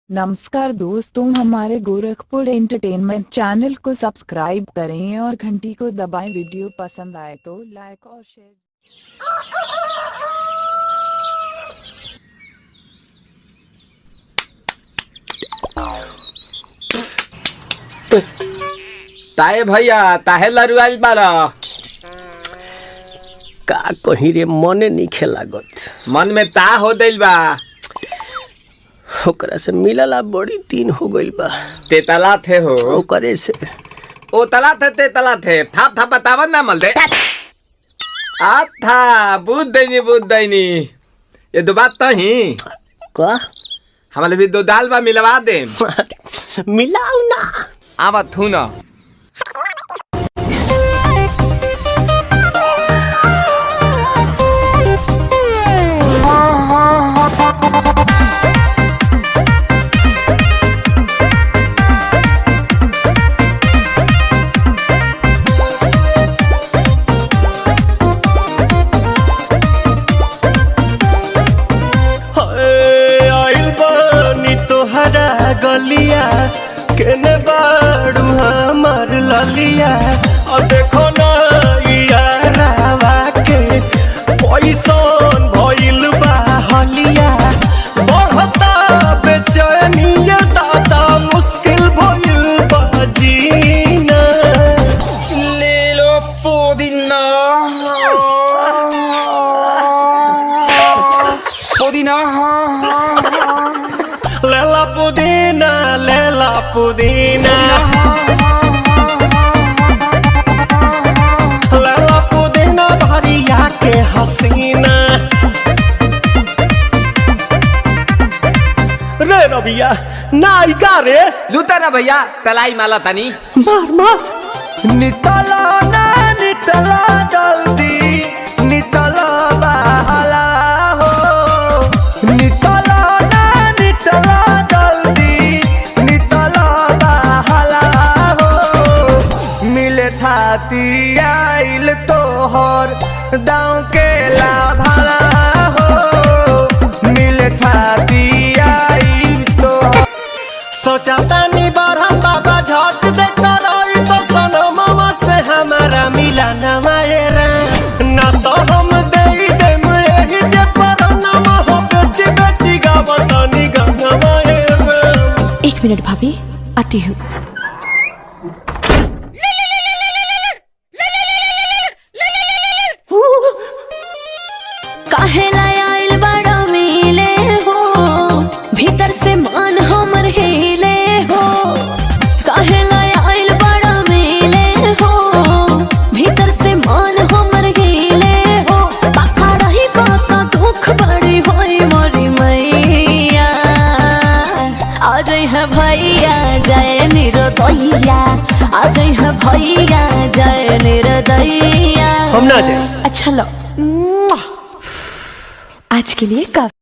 नमस्कार दोस्तों, हमारे गोरखपुर एंटरटेनमेंट चैनल को सब्सक्राइब करें और घंटी को दबाएं। वीडियो पसंद आए तो लाइक और शेयर। ताए भैया ताहे लरुआल बारा का कहीं रे मने नहीं लागत। मन में ता हो दिल बा ओकरा से मिलला बड़ी दिन हो गइल बा। ते तला थे हो ओकरे से ओ तला थे ते तला थे थाप थाप बतावन ना मल दे आ था बुद्ध दैनी ये दो बात तो ही का हमारे भी दो दाल बा मिलवा दे मिलाऊ ना आवा थू ना गलिया केने बाड़ू हमार ललिया और देखो ना यारावा के पैसन भइल बा हलिया बढ़ता बेचैनिया दादा मुश्किल भइल बा जीना ले लो पुदीना लेला पुदीना लेला पुदीना भरिया के हसीना रे रबिया नायिका रे लूटा ना भैया तलाई माला तनी मार मार नितला ना नितला जल्दी नितला बहला हो नितला ना नितला आइल तोहर दाँव के लाभला हो मिले थाती आइल तोहर सोचा तानी बरहम बाबा झट देखा रही तो सनमवा से हमारा मिला न मायरा ना तो हम दे देम यही जे परनमा हो बेची बेची गावतनी गंगा मायरा। 1 मिनट भाभी, आती हूँ। भीतर से मान हमर हिले हो काहे लायल बड़ा मिले हो भीतर से मान हमर हिले हो पाका रही पाका दुख बड़ी होई मोरी मैया आ जाई है भैया जय निरदैया आ जाई है भैया जय निरदैया हम ना जाए। अच्छा लो आज के लिए काफी।